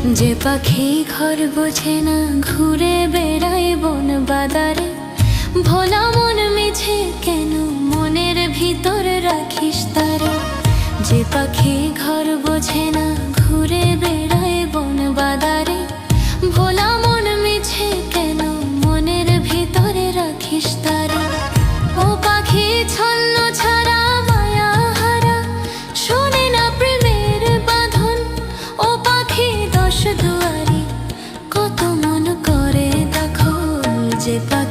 যে পাখি ঘর বোঝে না ঘুরে বেড়ায় বন বাদারে, ভোলা মন মিছে কেন মনের ভিতর রাখিস তারে। যে পাখি ঘর বোঝে না ঘুরে বেড়ায় বন বাদারে, ভোলা মন মিছে কেন মনের ভিতরে রাখিস তারে। ও পাখি ছন্ন ছাড়া মায়া হারা, শোনে না প্রেমের বাঁধন। ও পাখি দশ দুয়ারি, কত মন করে দেখো। যে পাখি